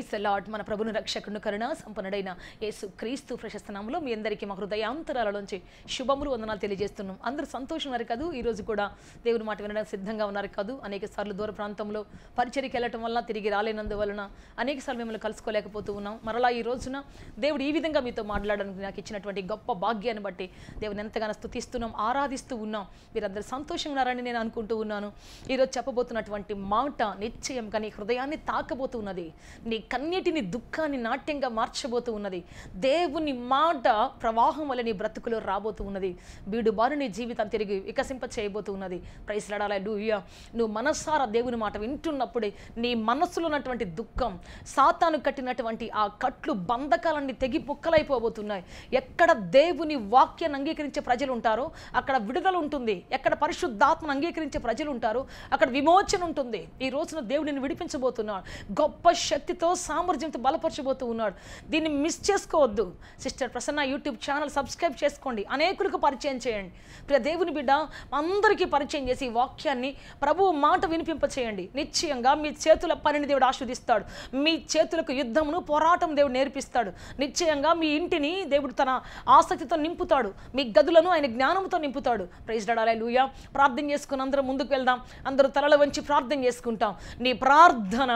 Praise the lord. మన ప్రభుని రక్షకుని కరుణ సంపన్నుడైన యేసు క్రీస్తు ప్రశస్త నామములో మీ అందరికీ మా హృదయాంతరాలలోంచి శుభములు వందనాలు తెలియజేస్తున్నాం. అందరూ సంతోషం ఉన్నారు కాదు, ఈరోజు కూడా దేవుని మాట వినడానికి సిద్ధంగా ఉన్నారు కాదు. అనేక సార్లు దూర ప్రాంతంలో పరిచర్యకి వెళ్ళటం వల్ల తిరిగి రాలేనందువలన అనేక సార్లు మిమ్మల్ని కలుసుకోలేకపోతూ ఉన్నాం. మరలా ఈ రోజున దేవుడు ఈ విధంగా మీతో మాట్లాడడానికి నాకు ఇచ్చినటువంటి గొప్ప భాగ్యాన్ని బట్టి దేవుని ఎంతగానో స్తుతిస్తున్నాం, ఆరాధిస్తూ ఉన్నాం. మీరందరూ సంతోషంగా ఉన్నారని నేను అనుకుంటూ ఉన్నాను. ఈరోజు చెప్పబోతున్నటువంటి మాట నిశ్చయంగా నీ హృదయాన్ని తాకబోతూ ఉన్నది. నీ కన్నీటిని దుఃఖాన్ని నాట్యంగా మార్చబోతూ ఉన్నది. దేవుని మాట ప్రవాహం వల్ల నీ బ్రతుకులో రాబోతూ ఉన్నది. బీడు బారు నీ జీవితం తిరిగి వికసింప చేయబోతూ ఉన్నది. ప్రైజ్ లార్డ్, హల్లెలూయా. నువ్వు మనసారా దేవుని మాట వింటున్నప్పుడే నీ మనస్సులో ఉన్నటువంటి దుఃఖం, సాతాను కట్టినటువంటి ఆ కట్లు బంధకాలన్నీ తెగి పొక్కలైపోబోతున్నాయి. ఎక్కడ దేవుని వాక్యాన్ని అంగీకరించే ప్రజలు ఉంటారో అక్కడ విడుదల ఉంటుంది. ఎక్కడ పరిశుద్ధాత్మను అంగీకరించే ప్రజలు ఉంటారో అక్కడ విమోచన ఉంటుంది. ఈ రోజున దేవుడిని విడిపించబోతున్నాడు. గొప్ప శక్తితో సామర్థ్యంతో బలపరచబోతూ ఉన్నాడు. దీన్ని మిస్ చేసుకోవద్దు. Sister Prasanna YouTube channel subscribe చేసుకోండి, అనేకులకు పరిచయం చేయండి. ప్రియ దేవుని బిడ్డ అందరికీ పరిచయం చేసి వాక్యాన్ని ప్రభువు మాట వినిపింప చేయండి. నిశ్చయంగా మీ చేతుల పనిని దేవుడు ఆస్వాదిస్తాడు. మీ చేతులకు యుద్ధమును పోరాటం దేవుడు నేర్పిస్తాడు. నిశ్చయంగా మీ ఇంటిని దేవుడు తన ఆసక్తితో నింపుతాడు. మీ గదులను ఆయన జ్ఞానంతో నింపుతాడు. ప్రైజ్ లార్డ్, హల్లెలూయా. ప్రార్థన చేసుకుని అందరం ముందుకు వెళ్దాం. అందరూ తలల వంచి ప్రార్థన చేసుకుంటాం. నీ ప్రార్థన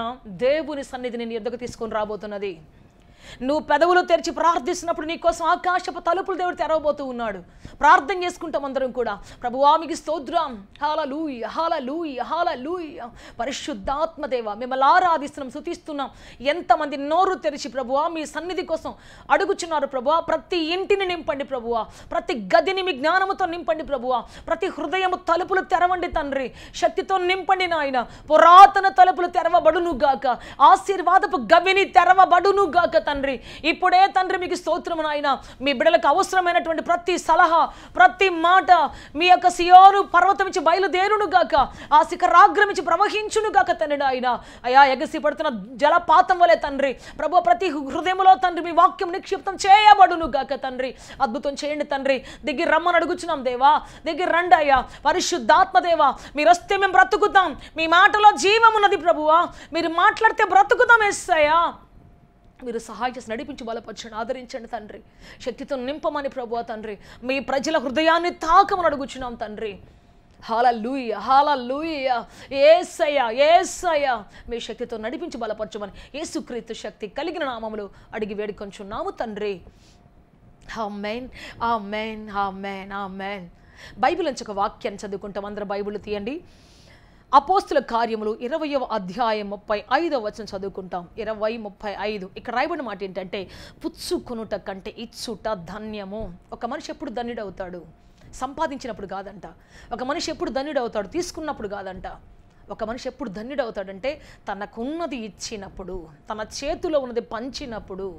దేవుని సన్నిధిని నీ ఎద్దకు తీసుకొని రాబోతున్నది. నువ్వు పెదవులు తెరిచి ప్రార్థిస్తున్నప్పుడు నీ కోసం ఆకాశపు తలుపులు దేవుడు తెరవబోతూ ఉన్నాడు. ప్రార్థన చేసుకుంటాం అందరం కూడా. ప్రభువా మీకు స్తోత్రం, హల్లెలూయా హల్లెలూయా హల్లెలూయా. పరిశుద్ధాత్మ దేవ మిమ్మల్ని ఆరాధిస్తున్నాం, స్తుతిస్తున్నాం. ఎంతమంది నోరు తెరిచి ప్రభువా మీ సన్నిధి కోసం అడుగుచున్నారు ప్రభువా. ప్రతి ఇంటిని నింపండి ప్రభువా. ప్రతి గదిని మీ జ్ఞానముతో నింపండి ప్రభువా. ప్రతి హృదయము తలుపులు తెరవండి తండ్రి. శక్తితో నింపండి నాయన. పురాతన తలుపులు తెరవబడును గాక. ఆశీర్వాదపు గవిని తెరవబడును గాక తండ్రి. ఇప్పుడే తండ్రి మీకు స్తోత్రము నాయన. మీ బిడ్డలకు అవసరమైనటువంటి ప్రతి సలహా, ప్రతి మాట మీ యొక్క సియోను పర్వతం నుంచి బయలుదేరును గాక. ఆ శిఖరాగ్రం నుంచి ప్రవహించును గాక తండ్రి నాయన. అయా ఎగసి పడుతున్న జలపాతం వలె తండ్రి ప్రభు ప్రతి హృదయంలో తండ్రి మీ వాక్యం నిక్షిప్తం చేయబడును గాక తండ్రి. అద్భుతం చేయండి తండ్రి. దగ్గర రమ్మని అడుగుచున్నాం దేవా. దగ్గర రండి అయ్యా. పరిశుద్ధాత్మ దేవా మీరు వస్తే మేము బ్రతుకుతాం. మీ మాటలో జీవం ఉన్నది ప్రభువా. మీరు మాట్లాడితే బ్రతుకుతాం యేసయ్యా. మీరు సహాయం చేసి నడిపించి బలపరచండి, ఆదరించండి తండ్రి. శక్తితో నింపమని ప్రభువా తండ్రి. మీ ప్రజల హృదయాన్ని తాకమని అడుగుచున్నాం తండ్రి. హల్లెలూయా హల్లెలూయా. యేసయ్యా యేసయ్యా మీ శక్తితో నడిపించి బలపరచమని యేసుక్రీస్తు శక్తి కలిగిన నామములో అడిగి వేడుకొంచున్నాము తండ్రి. ఆమేన్ ఆమేన్ ఆమేన్ ఆమేన్. బైబిల్ నుంచి ఒక వాక్యాన్ని చదువుకుంటాం. అందరూ బైబిల్ తీయండి. అపోస్తుల కార్యములు 20వ అధ్యాయం 35వ వచనం చదువుకుంటాం. 20:35. ఇక్కడ రాయబడిన మాట ఏంటంటే, పుచ్చుకొనుట కంటే ఇచ్చుట ధన్యము. ఒక మనిషి ఎప్పుడు ధన్యుడవుతాడు? సంపాదించినప్పుడు కాదంట. ఒక మనిషి ఎప్పుడు ధన్యుడవుతాడు? తీసుకున్నప్పుడు కాదంట. ఒక మనిషి ఎప్పుడు ధన్యుడవుతాడంటే తనకున్నది ఇచ్చినప్పుడు, తన చేతిలో ఉన్నది పంచినప్పుడు.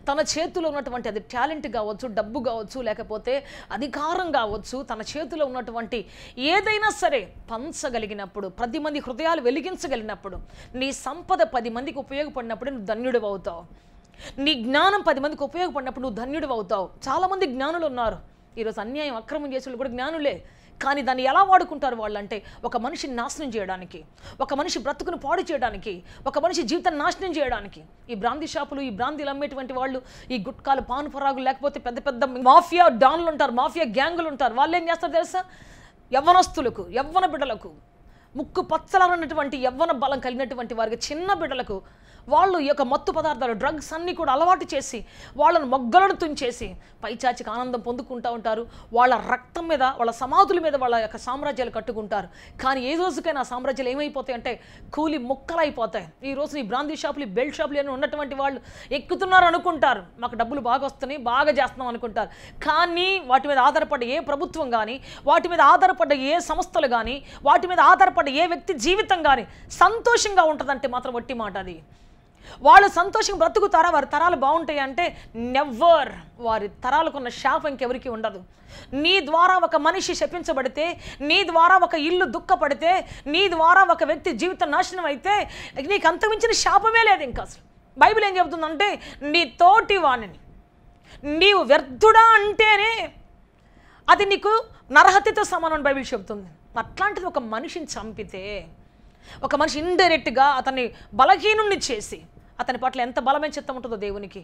తన చేతిలో ఉన్నటువంటి అది టాలెంట్ కావచ్చు, డబ్బు కావచ్చు, లేకపోతే అధికారం కావచ్చు, తన చేతిలో ఉన్నటువంటి ఏదైనా సరే పంచగలిగినప్పుడు, 10 మంది హృదయాలు వెలిగించగలిగినప్పుడు, నీ సంపద 10 మందికి ఉపయోగపడినప్పుడు నువ్వు ధన్యుడు అవుతావు. నీ జ్ఞానం 10 మందికి ఉపయోగపడినప్పుడు నువ్వు ధన్యుడు అవుతావు. చాలామంది జ్ఞానులు ఉన్నారు. ఈరోజు అన్యాయం అక్రమం చేసే వాళ్ళు కూడా జ్ఞానులే. కానీ దాన్ని ఎలా వాడుకుంటారు వాళ్ళంటే ఒక మనిషిని నాశనం చేయడానికి, ఒక మనిషి బ్రతుకును పాడు చేయడానికి, ఒక మనిషి జీవితాన్ని నాశనం చేయడానికి. ఈ బ్రాందీ షాపులు, ఈ బ్రాందీలు అమ్మేటువంటి వాళ్ళు, ఈ గుట్కాలు, పాను పరాగులు, లేకపోతే పెద్ద పెద్ద మాఫియా డాన్లు ఉంటారు, మాఫియా గ్యాంగులు ఉంటారు. వాళ్ళు ఏం చేస్తారు తెలుసా? యవ్వనస్తులకు, యవ్వన బిడ్డలకు, ముక్కు పచ్చలన్నటువంటి యవ్వన బలం కలిగినటువంటి వారికి, చిన్న బిడ్డలకు వాళ్ళు ఈ యొక్క మత్తు పదార్థాలు, డ్రగ్స్ అన్నీ కూడా అలవాటు చేసి వాళ్ళను మొగ్గలను తుంచేసి పైచాచికి ఆనందం పొందుకుంటూ ఉంటారు. వాళ్ళ రక్తం మీద, వాళ్ళ సమాధుల మీద వాళ్ళ యొక్క సామ్రాజ్యాలు కట్టుకుంటారు. కానీ ఏ రోజుకైనా ఆ సామ్రాజ్యాలు ఏమైపోతాయి అంటే కూలి మొక్కలైపోతాయి. ఈ రోజు ఈ బ్రాందీ షాపులు, బెల్ట్ షాపులు అని ఉన్నటువంటి వాళ్ళు ఎక్కుతున్నారు అనుకుంటారు, మాకు డబ్బులు బాగా వస్తున్నాయి, బాగా చేస్తున్నాం అనుకుంటారు. కానీ వాటి మీద ఆధారపడ్డ ఏ ప్రభుత్వం కానీ, వాటి మీద ఆధారపడ్డ ఏ సంస్థలు కానీ, వాటి మీద ఆధారపడ్డ ఏ వ్యక్తి జీవితం కానీ సంతోషంగా ఉంటుందంటే మాత్రం వట్టి మాట అది. వాళ్ళు సంతోషంగా బ్రతుకుతారా? వారి తరాలు బాగుంటాయి అంటే నెవర్. వారి తరాలకున్న శాపం ఇంకెవరికి ఉండదు. నీ ద్వారా ఒక మనిషి శపించబడితే, నీ ద్వారా ఒక ఇల్లు దుఃఖపడితే, నీ ద్వారా ఒక వ్యక్తి జీవితం నాశనం అయితే నీకు అంతమించిన శాపమే లేదు ఇంకా అసలు. బైబిల్ ఏం చెబుతుందంటే, నీ తోటి వాణిని నీవు వ్యర్థుడా అంటేనే అది నీకు నరహత్యతో సమానం బైబిల్ చెబుతుంది. అట్లాంటిది ఒక మనిషిని చంపితే, ఒక మనిషి ఇండైరెక్ట్గా అతన్ని బలహీనుణ్ణి చేసి అతని పట్ల ఎంత బలమైన చిత్తం ఉంటుందో దేవునికి.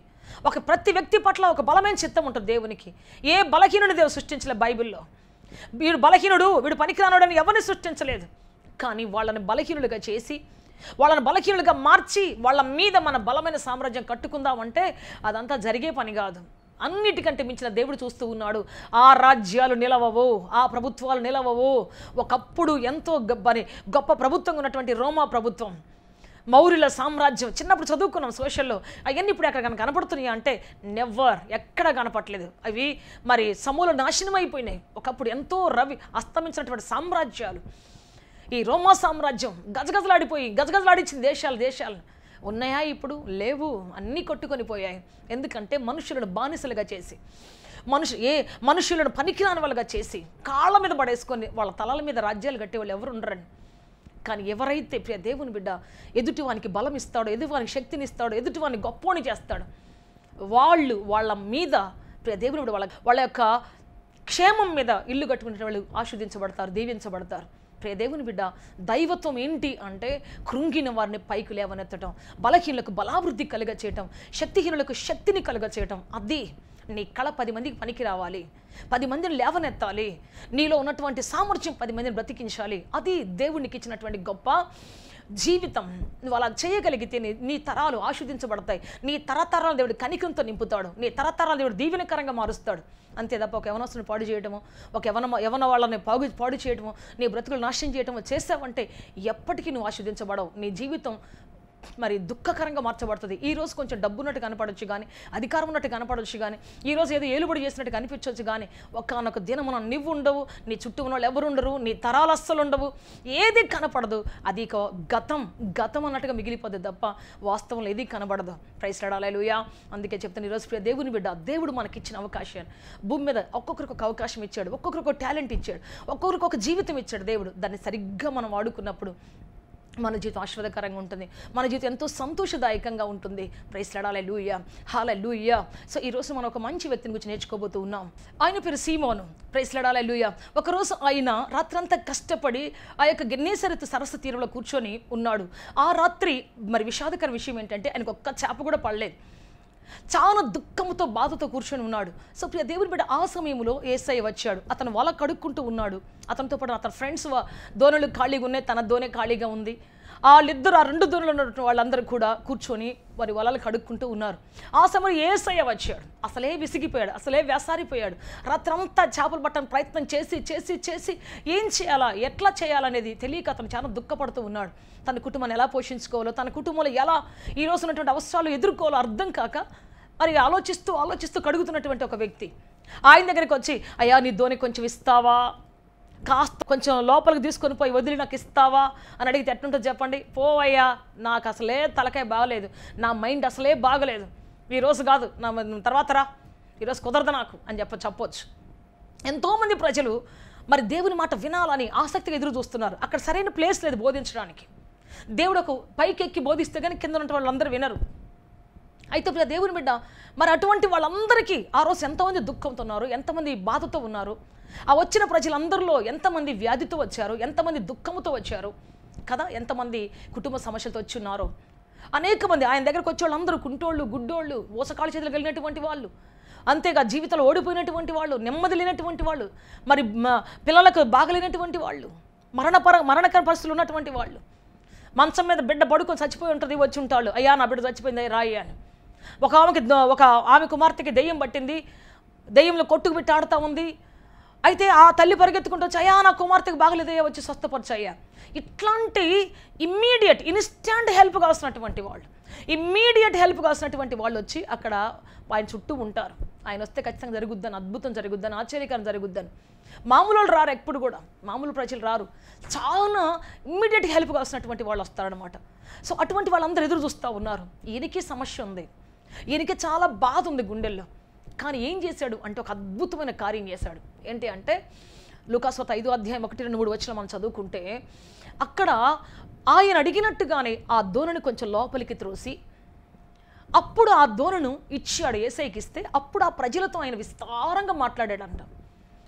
ఒక ప్రతి వ్యక్తి పట్ల ఒక బలమైన చిత్తం ఉంటుంది దేవునికి. ఏ బలహీనుని దేవుడు సృష్టించలేదు బైబిల్లో. వీడు బలహీనుడు, వీడు పనికిరానుడు అని ఎవరిని సృష్టించలేదు. కానీ వాళ్ళని బలహీనులుగా చేసి, వాళ్ళని బలహీనులుగా మార్చి, వాళ్ళ మీద మన బలమైన సామ్రాజ్యం కట్టుకుందామంటే అదంతా జరిగే పని కాదు. అన్నిటికంటే మించిన దేవుడు చూస్తూ ఉన్నాడు. ఆ రాజ్యాలు నిలవవు, ఆ ప్రభుత్వాలు నిలవవు. ఒకప్పుడు ఎంతో గొప్ప ప్రభుత్వంగా ఉన్నటువంటి రోమా ప్రభుత్వం, మౌర్యుల సామ్రాజ్యం, చిన్నప్పుడు చదువుకున్నాం సోషల్లో. అవన్నీ ఇప్పుడు ఎక్కడ కనపడుతున్నాయి అంటే నెవర్, ఎక్కడ కనపట్లేదు. అవి మరి సమూల నాశనం అయిపోయినాయి. ఒకప్పుడు ఎంతో అస్తమించినటువంటి సామ్రాజ్యాలు. ఈ రోమా సామ్రాజ్యం గజగజలాడించింది దేశాలను. ఉన్నాయా ఇప్పుడు? లేవు, అన్నీ కొట్టుకొని పోయాయి. ఎందుకంటే మనుషులను బానిసలుగా చేసి, మనుషులను పనికిరాని వాళ్ళుగా చేసి, కాళ్ళ మీద పడేసుకొని వాళ్ళ తలల మీద రాజ్యాలు కట్టే వాళ్ళు ఎవరు ఉండరండి. కానీ ఎవరైతే ప్రియ దేవుని బిడ్డ ఎదుటివానికి బలం ఇస్తాడో, ఎదుటివానికి శక్తిని ఇస్తాడో, ఎదుటివాన్ని గొప్పని చేస్తాడో, వాళ్ళ మీద ప్రియ దేవుని బిడ్డ వాళ్ళ యొక్క క్షేమం మీద ఇల్లు కట్టుకునే వాళ్ళు ఆశీర్వదించబడతారు, దీవించబడతారు. ప్రియ దేవుని బిడ్డ, దైవత్వం ఏంటి అంటే కృంగిన వారిని పైకి లేవనెత్తడం, బలహీనులకు బలాభివృద్ధి కలుగ చేయటం, శక్తిహీనులకు శక్తిని కలుగ చేయటం. అది నీ కళ 10 మందికి పనికి రావాలి, 10 మందిని లేవనెత్తాలి, నీలో ఉన్నటువంటి సామర్థ్యం 10 మందిని బ్రతికించాలి. అది దేవునికి ఇచ్చినటువంటి గొప్ప జీవితం. నువ్వు అలా చేయగలిగితే నీ తరాలు ఆశీర్వదించబడతాయి. నీ తరతరాలు దేవుడు కనికరంతో నింపుతాడు, నీ తరతరాలు దేవుడు దీవెనకరంగా మారుస్తాడు. అంతే తప్ప ఒక యవనస్తుని పాడు చేయడము, ఒక యవన వాళ్ళని పాడు చేయడము, నీ బ్రతుకులు నాశనం చేయడము చేసావంటే ఎప్పటికీ నువ్వు ఆశీర్వదించబడవు. నీ జీవితం మరి దుఃఖకరంగా మార్చబడుతుంది. ఈరోజు కొంచెం డబ్బు ఉన్నట్టు కనపడవచ్చు కానీ, అధికారం ఉన్నట్టు కనపడవచ్చు కానీ, ఈరోజు ఏదో ఏలుబడి చేసినట్టు కనిపించవచ్చు కానీ, ఒక్కనొక దినమున నువ్వు ఉండవు, నీ చుట్టూ ఉన్న వాళ్ళు ఎవరు ఉండరు, నీ తరాలు అస్సలు ఉండవు, ఏది కనపడదు. అది గతం అన్నట్టుగా మిగిలిపోద్ది తప్ప వాస్తవంలో ఏది కనబడదు. ప్రైజ్ లార్డ్, హల్లెలూయా. అందుకే చెప్తాను, ఈరోజు ప్రియ దేవుని బిడ్డ, దేవుడు మనకిచ్చిన అవకాశాన్ని, భూమి మీద ఒక్కొక్కరికి ఒక అవకాశం ఇచ్చాడు, ఒక్కొక్కరికి ఒక టాలెంట్ ఇచ్చాడు, ఒక్కొక్కరికి ఒక జీవితం ఇచ్చాడు దేవుడు. దాన్ని సరిగ్గా మనం వాడుకున్నప్పుడు మన జీవితం ఆశీర్వాదకరంగా ఉంటుంది, మన జీవితం ఎంతో సంతోషదాయకంగా ఉంటుంది. ప్రైజ్ లార్డ్, హల్లెలూయా, హల్లెలూయా. సో ఈరోజు మనం ఒక మంచి వ్యక్తిని గురించి నేర్చుకోబోతూ ఉన్నాం. ఆయన పేరు సీమోను. ప్రైజ్ లార్డ్, హల్లెలూయా. ఒకరోజు ఆయన రాత్రంతా కష్టపడి ఆ యొక్క గెన్నేసరెతు సరస్సు తీరంలో కూర్చొని ఉన్నాడు. ఆ రాత్రి మరి విషాదకర విషయం ఏంటంటే ఆయనకు ఒక్క చేప కూడా పడలేదు. చాలా దుఃఖంతో బాధతో కూర్చొని ఉన్నాడు. సో ప్రియ దేవుని బిడ్డ, ఆ సమయంలో యేసయ్య వచ్చాడు. అతను వల కడుక్కుంటూ ఉన్నాడు. అతనితో పాటు అతని ఫ్రెండ్స్ దోణులు ఖాళీగా ఉన్నాయి, తన దోణి ఖాళీగా ఉంది. వాళ్ళిద్దరు, ఆ 2 దోణులు ఉన్నటువంటి వాళ్ళందరూ కూడా కూర్చొని వారి వలలు కడుక్కుంటూ ఉన్నారు. ఆ సమయంలో యేసయ్య వచ్చాడు. అసలే విసిగిపోయాడు, అసలే వేసారిపోయాడు. రాత్రంతా చేపలు పట్టడానికి ప్రయత్నం చేసి ఏం చేయాలా, ఎట్లా చేయాలనేది తెలియక అతను చాలా దుఃఖపడుతూ ఉన్నాడు. తన కుటుంబాన్ని ఎలా పోషించుకోవాలో, తన కుటుంబంలో ఎలా ఈరోజు ఉన్నటువంటి అవసరాలు ఎదుర్కోవాలో అర్థం కాక మరి ఆలోచిస్తూ కడుగుతున్నటువంటి ఒక వ్యక్తి ఆయన దగ్గరికి వచ్చి, అయ్యా నీ దోణి కొంచెం ఇస్తావా, కాస్త కొంచెం లోపలికి తీసుకొని పోయి వదిలి నాకు ఇస్తావా అని అడిగితే ఎట్లుంటుంది చెప్పండి? పోవయ్యా, నాకు అసలే తలకాయ బాగలేదు, నా మైండ్ అసలే బాగలేదు, ఈరోజు కాదు, నా తర్వాత రా, ఈరోజు కుదరదు నాకు అని చెప్పొచ్చు. ఎంతోమంది ప్రజలు మరి దేవుని మాట వినాలని ఆసక్తిగా ఎదురు చూస్తున్నారు. అక్కడ సరైన ప్లేస్ లేదు బోధించడానికి. దేవుడు ఒక పైకెక్కి బోధిస్తే కానీ కింద ఉన్న వాళ్ళందరూ వినరు. అయితే ప్రియ దేవుని బిడ్డ, మరి అటువంటి వాళ్ళందరికీ ఆ రోజు ఎంతమంది దుఃఖంతో ఉన్నారు, ఎంతమంది బాధతో ఉన్నారు, ఆ వచ్చిన ప్రజలందరిలో ఎంతమంది వ్యాధితో వచ్చారు, ఎంతమంది దుఃఖంతో వచ్చారు కదా, ఎంతమంది కుటుంబ సమస్యలతో వచ్చి ఉన్నారు. అనేక మంది ఆయన దగ్గరకు వచ్చే వాళ్ళందరూ కుంటోళ్ళు, గుడ్డోళ్ళు, ఊసకాళ్ళ చేతులు కలిగినటువంటి వాళ్ళు, అంతేగా జీవితంలో ఓడిపోయినటువంటి వాళ్ళు, నెమ్మది లేనటువంటి వాళ్ళు, మరి పిల్లలకు బాగలేనటువంటి వాళ్ళు, మరణకర పరిస్థితులు ఉన్నటువంటి వాళ్ళు, మంచం మీద బిడ్డ పడుకొని చచ్చిపోయి ఉంటుంది, వచ్చి ఉంటాళ్ళు, అయ్యా నా బిడ్డ చచ్చిపోయింది రాయి అని. ఒక ఆమె కుమార్తెకి దెయ్యం పట్టింది, దెయ్యంలో కొట్టుకు పెట్టి ఆడుతూ ఉంది. అయితే ఆ తల్లి పరిగెత్తుకుంటూ వచ్చి, అయ్యా నా కుమార్తెకి బాగలేదయ్యా, వచ్చి స్వస్థపరిచయ్యా. ఇట్లాంటి ఇన్స్టాంట్ హెల్ప్ కావాల్సినటువంటి వాళ్ళు వచ్చి అక్కడ ఆయన చుట్టూ ఉంటారు. ఆయన వస్తే ఖచ్చితంగా జరుగుద్దని, అద్భుతం జరుగుద్దని, ఆశ్చర్యకరం జరుగుద్దని. మామూలు వాళ్ళు రారు, ఎప్పుడు కూడా మామూలు ప్రజలు రారు. చాలా ఇమ్మీడియట్ హెల్ప్ కావాల్సినటువంటి వాళ్ళు వస్తారనమాట. సో అటువంటి వాళ్ళందరూ ఎదురు చూస్తూ ఉన్నారు. ఈయనకి సమస్య ఉంది, ఈయనకి చాలా బాధ ఉంది గుండెల్లో. కానీ ఏం చేశాడు అంటే ఒక అద్భుతమైన కార్యం చేశాడు. ఏంటి అంటే లూకాసు వార్త 5వ అధ్యాయం 1-3 వచనం మనం చదువుకుంటే, అక్కడ ఆయన అడిగినట్టుగానే ఆ దోణిని కొంచెం లోపలికి త్రోసి అప్పుడు ఆ దోణిను ఇచ్చాడు యేసయ్యకి ఇస్తే, అప్పుడు ఆ ప్రజలతో ఆయన విస్తారంగా మాట్లాడాడంట.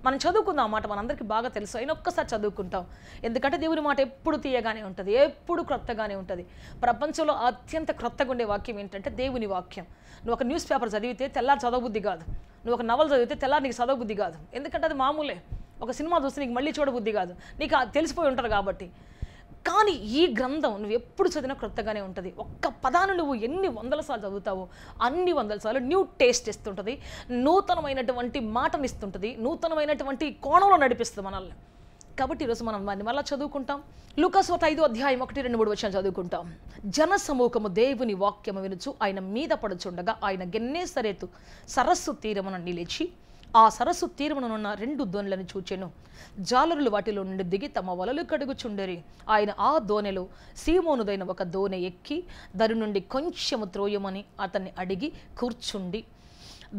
మనం చదువుకుందాం ఆ మాట, మనందరికీ బాగా తెలుసు, అయినా ఒక్కసారి చదువుకుంటాం. ఎందుకంటే దేవుని మాట ఎప్పుడు తీయగానే ఉంటుంది, ఎప్పుడు క్రొత్తగానే ఉంటుంది. ప్రపంచంలో అత్యంత క్రొత్తగా ఉండే వాక్యం ఏంటంటే దేవుని వాక్యం. నువ్వు ఒక న్యూస్ పేపర్ చదివితే తెల్లారి చదవబుద్ధి కాదు, నువ్వు ఒక నవల చదివితే తెల్లారి నీకు చదవబుద్ధి కాదు. ఎందుకంటే అది మామూలే. ఒక సినిమా చూస్తే నీకు మళ్ళీ చూడబుద్ధి కాదు, నీకు తెలిసిపోయి ఉంటారు కాబట్టి. కానీ ఈ గ్రంథం నువ్వు ఎప్పుడు చదివినా క్రొత్తగానే ఉంటుంది. ఒక్క పదాన్ని నువ్వు ఎన్ని వందల సార్లు చదువుతావో అన్ని వందల సార్లు న్యూ టేస్ట్ ఇస్తుంటుంది, నూతనమైనటువంటి మాటను ఇస్తుంటుంది, నూతనమైనటువంటి కోణంలో నడిపిస్తుంది మనల్ని. కాబట్టి ఈరోజు మనం మళ్ళీ చదువుకుంటాం. లూకాసు 5:1-2-3 చదువుకుంటాం. జన సమూహము దేవుని వాక్యము వినుచు ఆయన మీద పడుచుండగా ఆయన గెన్నేసరేతు సరస్సు తీరమున నిలిచి ఆ సరస్సు తీరమునున్న 2 దోణులను చూచెను. జాలరులు వాటిలో నుండి దిగి తమ వలలు కడుగుచుండరి. ఆయన ఆ దోణెలో సీమోనుదైన ఒక దోణె ఎక్కి దాని నుండి కొంచెము త్రోయమని అతన్ని అడిగి కూర్చుండి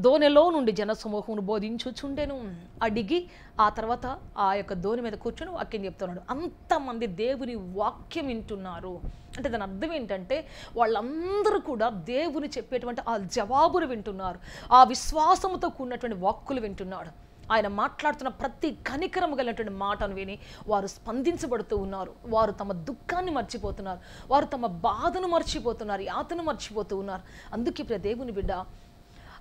దోణెలో నుండి జనసమూహమును బోధించుచుండెను. అడిగి ఆ తర్వాత ఆ యొక్క దోణి మీద కూర్చొని వాక్యం చెప్తున్నాడు. అంతమంది దేవుని వాక్యం వింటున్నారు అంటే దాని అర్థం ఏంటంటే వాళ్ళందరూ కూడా దేవుని చెప్పేటువంటి ఆ జవాబులు వింటున్నారు, ఆ విశ్వాసముతో కూడినటువంటి వాక్కులు వింటున్నాడు. ఆయన మాట్లాడుతున్న ప్రతి కనికరము కలిగినటువంటి మాటను విని వారు స్పందించబడుతూ ఉన్నారు. వారు తమ దుఃఖాన్ని మర్చిపోతున్నారు, వారు తమ బాధను మర్చిపోతున్నారు, యాతను మర్చిపోతూ ఉన్నారు. అందుకే ప్రియ దేవుని బిడ్డ,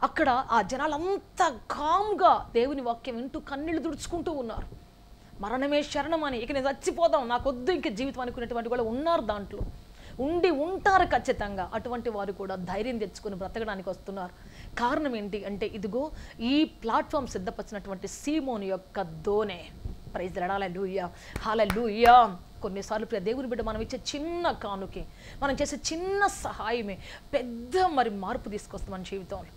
అక్కడ ఆ జనాలంతా కామ్గా దేవుని వాక్యం వింటూ కన్నీళ్లు తుడుచుకుంటూ ఉన్నారు. మరణమే శరణం అని, ఇక నేను చచ్చిపోదాం, నాకొద్దు ఇంక జీవితం అనుకునేటువంటి కూడా ఉన్నారు, దాంట్లో ఉంటారు ఖచ్చితంగా. అటువంటి వారు కూడా ధైర్యం తెచ్చుకొని బ్రతకడానికి వస్తున్నారు. కారణం ఏంటి అంటే ఇదిగో ఈ ప్లాట్ఫామ్ సిద్ధపరిచినటువంటి సీమోను యొక్క దోణె. ప్రైజ్ ది లార్డ్, హల్లెలూయా, హల్లెలూయా. కొన్నిసార్లు ప్రియ దేవుని బిడ్డ మనం ఇచ్చే చిన్న కానుకే, మనం చేసే చిన్న సహాయమే పెద్ద మార్పు తీసుకొస్తాం మన జీవితంలో.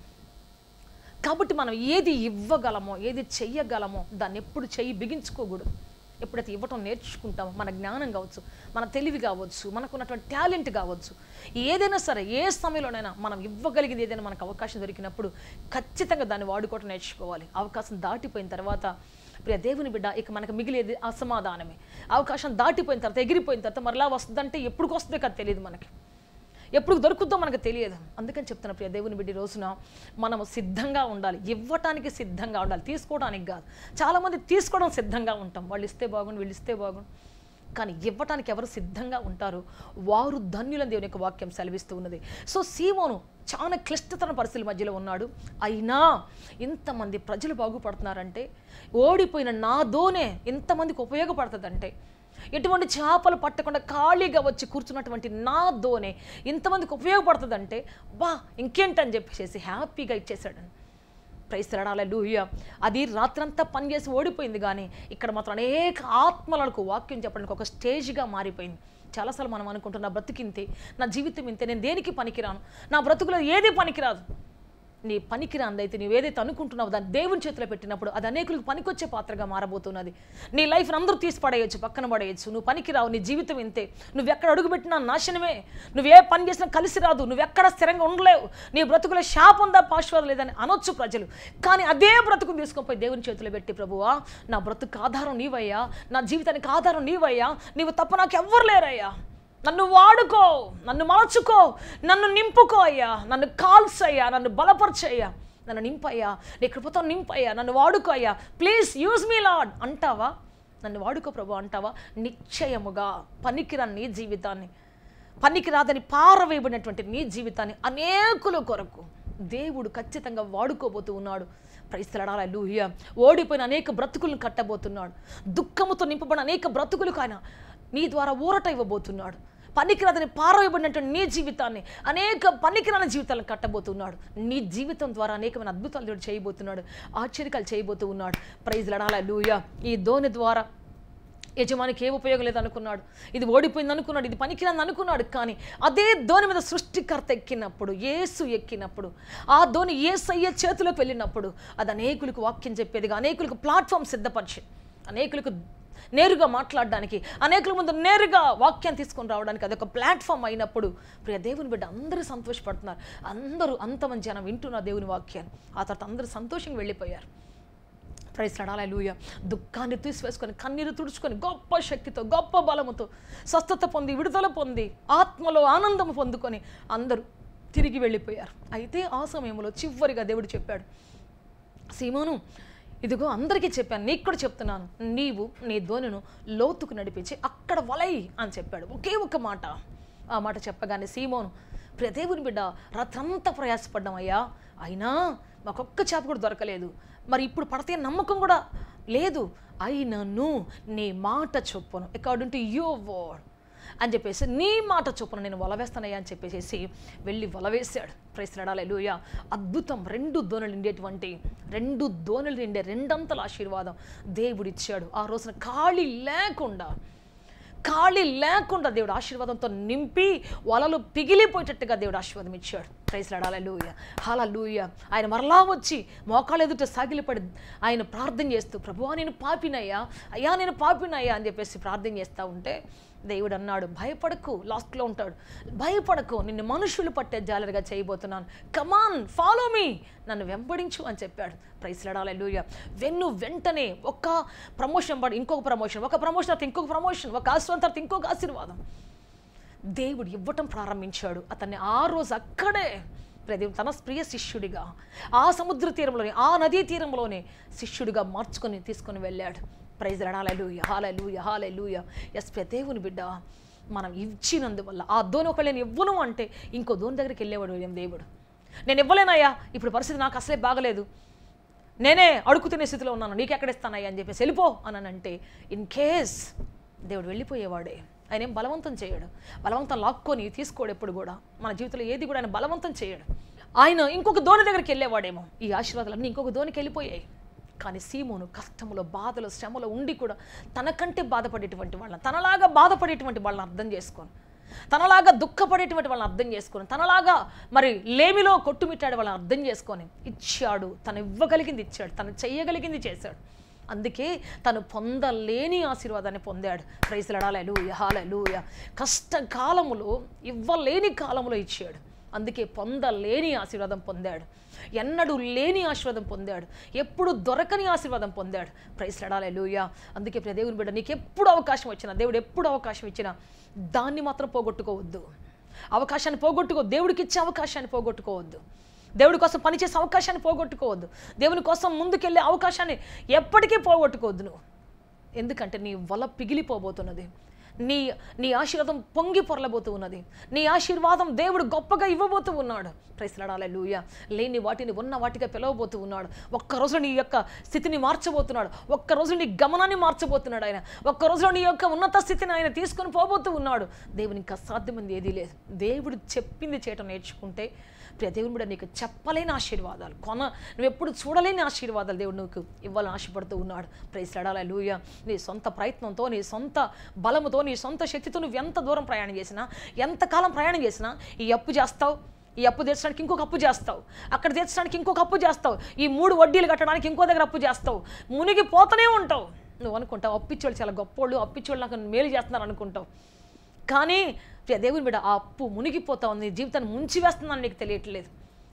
కాబట్టి మనం ఏది ఇవ్వగలమో, ఏది చెయ్యగలమో దాన్ని ఎప్పుడు చెయ్యి బిగించుకోకూడదు. ఎప్పుడైతే ఇవ్వటం నేర్చుకుంటామో, మన జ్ఞానం కావచ్చు, మన తెలివి కావచ్చు, మనకున్నటువంటి టాలెంట్ కావచ్చు, ఏదైనా సరే ఏ సమయంలోనైనా మనం ఇవ్వగలిగింది ఏదైనా మనకు అవకాశం దొరికినప్పుడు ఖచ్చితంగా దాన్ని వాడుకోవటం నేర్చుకోవాలి. అవకాశం దాటిపోయిన తర్వాత ప్రియ దేవుని బిడ్డ ఇక మనకు మిగిలేది అసమాధానమే. అవకాశం దాటిపోయిన తర్వాత, ఎగిరిపోయిన తర్వాత మరలా వస్తుందంటే ఎప్పుడు వస్తుందో కదా తెలియదు, మనకి ఎప్పుడు దొరుకుతుందో మనకు తెలియదు. అందుకని చెప్తున్నా ప్రియ దేవుని బిడ్డ, రోజున మనము సిద్ధంగా ఉండాలి, ఇవ్వటానికి సిద్ధంగా ఉండాలి, తీసుకోవడానికి కాదు. చాలామంది తీసుకోవడం సిద్ధంగా ఉంటాం, వాళ్ళు ఇస్తే బాగుండు, వీళ్ళు ఇస్తే బాగుండు, కానీ ఇవ్వటానికి ఎవరు సిద్ధంగా ఉంటారు వారు ధన్యులని దేవుని యొక్క వాక్యం సెలవిస్తూ ఉన్నది. సో సీమోను చాలా క్లిష్టతర పరిస్థితుల మధ్యలో ఉన్నాడు. అయినా ఇంతమంది ప్రజలు బాగుపడుతున్నారంటే, ఓడిపోయిన నా దోణె ఇంతమందికి ఉపయోగపడుతుందంటే, ఎటువంటి చేపలు పట్టకుండా ఖాళీగా వచ్చి కూర్చున్నటువంటి నా దోణె ఇంతమందికి ఉపయోగపడుతుందంటే, బా ఇంకేంటని చెప్పేసి హ్యాపీగా ఇచ్చేసాడు. ప్రైజ్ ది లార్డ్, హల్లెలూయా. అది రాత్రంతా పనిచేసి ఓడిపోయింది, కానీ ఇక్కడ మాత్రం అనేక ఆత్మలకు వాక్యం చెప్పడానికి ఒక స్టేజ్గా మారిపోయింది. చాలాసార్లు మనం అనుకుంటున్నాం, నా బ్రతికింతే, నా జీవితం ఇంతే, నేను దేనికి పనికిరాను, నా బ్రతుకులో ఏది పనికిరాదు. నీ పనికిరాందైతే నువ్వేదైతే అనుకుంటున్నావు దాన్ని దేవుని చేతిలో పెట్టినప్పుడు అది అనేకులకు పనికొచ్చే పాత్రగా మారబోతున్నది. నీ లైఫ్ని అందరూ తీసి పడేయచ్చు, పక్కన పడేయచ్చు. నువ్వు పనికిరావు, నీ జీవితం ఇంతే, నువ్వెక్కడ అడుగుపెట్టినా నాశనమే, నువ్వే పని చేసినా కలిసి రాదు, నువ్వెక్కడ స్థిరంగా ఉండలేవు, నీ బ్రతుకులో శాపం తప్ప ఆశీర్వాదం లేదని అనొచ్చు ప్రజలు. కానీ అదే బ్రతుకుని తీసుకొని పోయి దేవుని చేతిలో పెట్టి, ప్రభువా నా బ్రతుకు ఆధారం నీవయ్యా, నా జీవితానికి ఆధారం నీవయ్యా, నీవు తప్ప నాకు ఎవ్వరు లేరయ్యా, నన్ను వాడుకో, నన్ను మలచుకో, నన్ను నింపుకో అయ్యా, నన్ను కాల్సయ్యా, నన్ను బలపరచయ్యా, నన్ను నింపయ్యా, నీ కృపతో నింపయ్యా, నన్ను వాడుకో అయ్యా, ప్లీజ్ యూజ్ మీ లార్డ్ అంటావా, నన్ను వాడుకో ప్రభు అంటావా, నిశ్చయముగా పనికిరాని నీ జీవితాన్ని, పనికిరాదని పారవేయబడినటువంటి నీ జీవితాన్ని అనేకుల కొరకు దేవుడు ఖచ్చితంగా వాడుకోబోతూ ఉన్నాడు. ప్రైజ్ ది లార్డ్, హల్లెలూయా. ఓడిపోయిన అనేక బ్రతుకులను కట్టబోతున్నాడు, దుఃఖముతో నింపబడిన అనేక బ్రతుకులకు ఆయన నీ ద్వారా ఊరట ఇవ్వబోతున్నాడు. పనికిరాదని పారవేయబడినటువంటి నీ జీవితాన్ని అనేక పనికిరాని జీవితాలను కట్టబోతున్నాడు. నీ జీవితం ద్వారా అనేకమైన అద్భుతాలు దేవుడు చేయబోతున్నాడు, ఆశ్చర్యాలు చేయబోతూ ఉన్నాడు. ప్రైజ్ ది లార్డ్, హల్లెలూయా. ఈ దోణి ద్వారా యజమానికి ఏ ఉపయోగం లేదనుకున్నాడు, ఇది ఓడిపోయింది అనుకున్నాడు, ఇది పనికిరాని అనుకున్నాడు. కానీ అదే దోణి మీద సృష్టికర్త ఎక్కినప్పుడు, యేసు ఎక్కినప్పుడు, ఆ దోణి యేసయ్య చేతిలోకి వెళ్ళినప్పుడు అది అనేకులకు వాక్యం చెప్పేదిగా, అనేకులకు ప్లాట్ఫామ్ సిద్ధపరిచి, అనేకులకు నేరుగా మాట్లాడడానికి, అనేకుల ముందు నేరుగా వాక్యాన్ని తీసుకొని రావడానికి అదొక ప్లాట్ఫామ్ అయినప్పుడు ప్రియ దేవుని బిడ్డ అందరూ సంతోషపడుతున్నారు. అందరూ అంతమంది జనం వింటున్నారు దేవుని వాక్యాన్ని. ఆ తర్వాత అందరూ సంతోషంగా వెళ్ళిపోయారు. ప్రైజ్ ది లార్డ్, హల్లెలూయా. దుఃఖాన్ని తీసివేసుకొని, కన్నీరు తుడుచుకొని, గొప్ప శక్తితో, గొప్ప బలముతో స్వస్థత పొంది, విడుదల పొంది, ఆత్మలో ఆనందం పొందుకొని అందరూ తిరిగి వెళ్ళిపోయారు. అయితే ఆ సమయంలో చివరిగా దేవుడు చెప్పాడు, సీమోను ఇదిగో అందరికీ చెప్పాను, నీకు కూడా చెప్తున్నాను, నీవు నీ ధోనిను లోతుకు నడిపించి అక్కడ వలై అని చెప్పాడు. ఒకే ఒక్క మాట. ఆ మాట చెప్పగానే సీమోను, ప్రియ దేవుని బిడ్డ, రాత్రంతా ప్రయాసపడ్డామయ్యా, అయినా మాకొక్క చేప కూడా దొరకలేదు, మరి ఇప్పుడు పడితే నమ్మకం కూడా లేదు, అయినను నీ మాట చొప్పును, అకార్డింగ్ టు యువర్ వర్డ్ అని చెప్పేసి, నీ మాట చొప్పున నేను వల వేస్తానయ్యా అని చెప్పేసి వెళ్ళి వల వేశాడు. ప్రైజ్ లార్డ్, హల్లెలూయా. అద్భుతం. 2 దోణులు నిండేటువంటి, 2 దోణులు నిండే 2 ఆశీర్వాదం దేవుడిచ్చాడు. ఆ రోజున ఖాళీ లేకుండా దేవుడు ఆశీర్వాదంతో నింపి వలలు పిగిలిపోయేటట్టుగా దేవుడు ఆశీర్వాదం ఇచ్చాడు. ప్రైజ్ లార్డ్, హల్లెలూయా, హల్లెలూయా. ఆయన మరలా వచ్చి మోకాళ్ళ ఎదుట సాగిలపడి ఆయన ప్రార్థన చేస్తూ, ప్రభువా నేను పాపినయ్యా, అయ్యా నేను పాపినయ్యా అని చెప్పేసి ప్రార్థన చేస్తూ ఉంటే దేవుడు అన్నాడు, భయపడకు. లాస్ట్లో ఉంటాడు, భయపడకు, నిన్ను మనుషులు పట్టే జాలరిగా చేయబోతున్నాను, కమాన్ ఫాలో మీ, నన్ను వెంబడించు అని చెప్పాడు. ప్రైజ్ లార్డ్, హల్లెలూయా. వెంటనే ఒక ప్రమోషన్ పడి ఇంకొక ప్రమోషన్, ఒక ప్రమోషన్ తర్వాత ఇంకొక ప్రమోషన్, ఒక ఆశీర్వాదం తర్వాత ఇంకొక ఆశీర్వాదం దేవుడు ఇవ్వటం ప్రారంభించాడు. అతన్ని ఆ రోజు అక్కడే దేవుడు తన ప్రియ శిష్యుడిగా ఆ సముద్ర తీరంలోనే, ఆ నదీ తీరంలోనే శిష్యుడిగా మార్చుకొని తీసుకొని వెళ్ళాడు. ప్రైజ్ లార్డ్, హల్లెలూయా, హల్లెలూయా, హల్లెలూయా. ఎస్ దేవుని బిడ్డ, మనం ఇచ్చినందువల్ల ఆ దోని ఒకళ్ళు నేను ఇవ్వను అంటే ఇంకో దోని దగ్గరికి వెళ్ళేవాడు దేవుడు. నేను ఇవ్వలేనయ్యా, ఇప్పుడు పరిస్థితి నాకు అసలే బాగలేదు, నేనే అడుగు తినే స్థితిలో ఉన్నాను, నీకెక్కడ ఇస్తానయ్యా అని చెప్పేసి వెళ్ళిపో అని అంటే ఇన్ కేస్ దేవుడు వెళ్ళిపోయేవాడే. ఆయన ఏం బలవంతం చేయడు, బలవంతం లాక్కొని తీసుకోడు. ఎప్పుడు కూడా మన జీవితంలో ఏది కూడా ఆయన బలవంతం చేయడు. ఆయన ఇంకొక దోని దగ్గరికి వెళ్ళేవాడేమో. ఈ ఆశీర్వాదాలన్నీ ఇంకొక దోనికి వెళ్ళిపోయాయి. కానీ సీమోను కష్టంలో, బాధలో, శ్రమలో ఉండి కూడా తనకంటే బాధపడేటువంటి వాళ్ళని, తనలాగా బాధపడేటువంటి వాళ్ళని అర్థం చేసుకొని, తనలాగా దుఃఖపడేటువంటి వాళ్ళని అర్థం చేసుకొని, తనలాగా మరి లేమిలో కొట్టుమిట్టాడు వాళ్ళని అర్థం చేసుకొని ఇచ్చాడు. తను ఇవ్వగలిగింది ఇచ్చాడు, తను చెయ్యగలిగింది చేశాడు. అందుకే తను పొందలేని ఆశీర్వాదాన్ని పొందాడు. ప్రైజ్ లార్డ్, హల్లెలూయా, హల్లెలూయా. కష్టకాలములో, ఇవ్వలేని కాలంలో ఇచ్చాడు. అందుకే పొందలేని ఆశీర్వాదం పొందాడు, ఎన్నడూ లేని ఆశీర్వాదం పొందాడు, ఎప్పుడు దొరకని ఆశీర్వాదం పొందాడు. ప్రైజ్ లార్డ్, హల్లెలూయా. అందుకే ప్రియ దేవుని బిడ్డ, నీకు ఎప్పుడు అవకాశం వచ్చినా, దేవుడు ఎప్పుడు అవకాశం ఇచ్చినా దాన్ని మాత్రం పోగొట్టుకోవద్దు. అవకాశాన్ని పోగొట్టుకోవద్దు, దేవుడికి ఇచ్చే అవకాశాన్ని పోగొట్టుకోవద్దు, దేవుడి కోసం పనిచేసే అవకాశాన్ని పోగొట్టుకోవద్దు, దేవుని కోసం ముందుకెళ్ళే అవకాశాన్ని ఎప్పటికీ పోగొట్టుకోవద్దు నువ్వు. ఎందుకంటే నీ వల పిగిలిపోబోతున్నది, నీ ఆశీర్వాదం పొంగి పొరలబోతూ ఉన్నది, నీ ఆశీర్వాదం దేవుడు గొప్పగా ఇవ్వబోతూ ఉన్నాడు. ప్రైజ్ లార్డ్, హల్లెలూయా. లేని వాటిని ఉన్న వాటిగా పిలవబోతూ ఉన్నాడు. ఒక్కరోజు నీ యొక్క స్థితిని మార్చబోతున్నాడు, ఒక్కరోజు నీ గమనాన్ని మార్చబోతున్నాడు ఆయన, ఒక్కరోజులో నీ యొక్క ఉన్నత స్థితిని ఆయన తీసుకొని పోబోతూ ఉన్నాడు. దేవునికి ఇంకా సాధ్యమైంది ఏదీ లేదు. దేవుడు చెప్పింది చేయటం నేర్చుకుంటే ప్రియ దేవుని కూడా నీకు చెప్పలేని ఆశీర్వాదాలు, నువ్వు ఎప్పుడు చూడలేని ఆశీర్వాదాలు దేవుడు నీకు ఇవ్వాలని ఆశపడుతూ ఉన్నాడు. ప్రైజ్ లార్డ్, హల్లెలూయా. నీ సొంత ప్రయత్నంతో, నీ సొంత బలముతో, నీ సొంత శక్తితో నువ్వు ఎంత దూరం ప్రయాణం చేసినా, ఎంతకాలం ప్రయాణం చేసినా ఈ అప్పు చేస్తావు, ఈ అప్పు తీర్చడానికి ఇంకొక అప్పు చేస్తావు, అక్కడ తీర్చడానికి ఇంకొక అప్పు చేస్తావు, ఈ 3 వడ్డీలు కట్టడానికి ఇంకో దగ్గర అప్పు చేస్తావు, మునిగిపోతూనే ఉంటావు. నువ్వు అనుకుంటావు అప్పిచ్చోళ్ళు చాలా గొప్పోళ్ళు, అప్పిచ్చోళ్ళు నాకు మేలు చేస్తున్నారు అనుకుంటావు. కానీ దేవుని బిడ్డ, ఆ అప్పు మునిగిపోతావు, నీ జీవితాన్ని ముంచివేస్తుందని నీకు తెలియట్లేదు.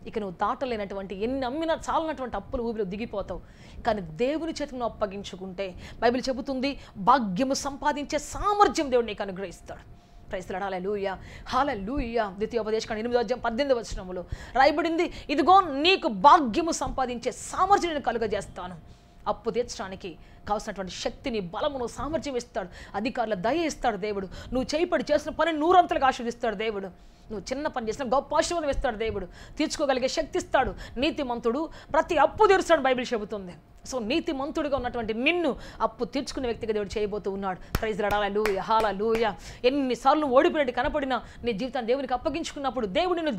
ఇక నువ్వు దాటలేనటువంటి, ఎన్ని అమ్మినా చాలనటువంటి అప్పులు ఊపిలో దిగిపోతావు. కానీ దేవుని చేతికి నువ్వు అప్పగించుకుంటే బైబిల్ చెబుతుంది, భాగ్యము సంపాదించే సామర్థ్యం దేవుడు నీకు అనుగ్రహిస్తాడు. ప్రైజ్ లార్డ్, హల్లెలూయా, హల్లెలూయా. ద్వితీయోపదేశకాండం 8:18 రాయబడింది, ఇదిగో నీకు భాగ్యము సంపాదించే సామర్థ్యం నేను కలుగజేస్తాను. అప్పు తీర్చడానికి కావాల్సినటువంటి శక్తిని, బలమును, సామర్థ్యం ఇస్తాడు. అధికారుల దయ ఇస్తాడు దేవుడు. నువ్వు చేపడి చేసిన పని 100 ఆశీర్వదిస్తాడు దేవుడు. నువ్వు చిన్న పని చేసిన గొప్ప ఆశీర్వాదం ఇస్తాడు దేవుడు. తీర్చుకోగలిగే శక్తి ఇస్తాడు. నీతిమంతుడు ప్రతి అప్పు తీరుస్తాడు బైబిల్ చెబుతుంది. సో నీతిమంతుడిగా ఉన్నటువంటి నిన్ను అప్పు తీర్చుకునే వ్యక్తిగా దేవుడు చేయబోతూ ఉన్నాడు. ప్రైజ్ లార్డ్, హల్లెలూయా, హల్లెలూయా. ఎన్నిసార్లు ఓడిపోయినట్టు కనపడినా నీ జీవితాన్ని దేవునికి అప్పగించుకున్నప్పుడు దేవుడు నిన్ను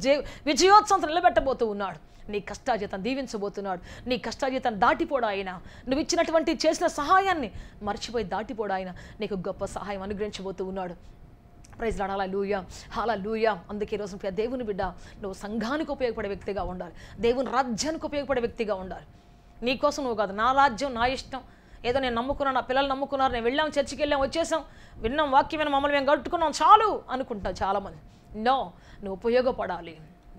విజయోత్సవంతో నిలబెట్టబోతూ ఉన్నాడు. నీ కష్టాజీతం దీవించబోతున్నాడు. నీ కష్టాజీతాన్ని దాటిపోడా ఆయన, నువ్వు ఇచ్చినటువంటి చేసిన సహాయాన్ని మర్చిపోయి దాటిపోడా ఆయన నీకు గొప్ప సహాయం అనుగ్రహించబోతూ ఉన్నాడు. ప్రైజ్ లార్డ్, హల్లెలూయా, హల్లెలూయా. అందుకే ఈరోజు దేవుని బిడ్డ, నువ్వు సంఘానికి ఉపయోగపడే వ్యక్తిగా ఉండాలి, దేవుని రాజ్యానికి ఉపయోగపడే వ్యక్తిగా ఉండాలి. నీ కోసం నువ్వు కాదు, నా రాజ్యం, నా ఇష్టం, ఏదో నేను నమ్ముకున్నాను, నా పిల్లలు నమ్ముకున్నారు, నేను వెళ్ళాం, చర్చికి వెళ్ళాం, వచ్చేసాం, విన్నాం వాక్యమైన, మమ్మల్ని మేము కట్టుకున్నాం చాలు అనుకుంటావు చాలామంది. నో, నువ్వు ఉపయోగపడాలి,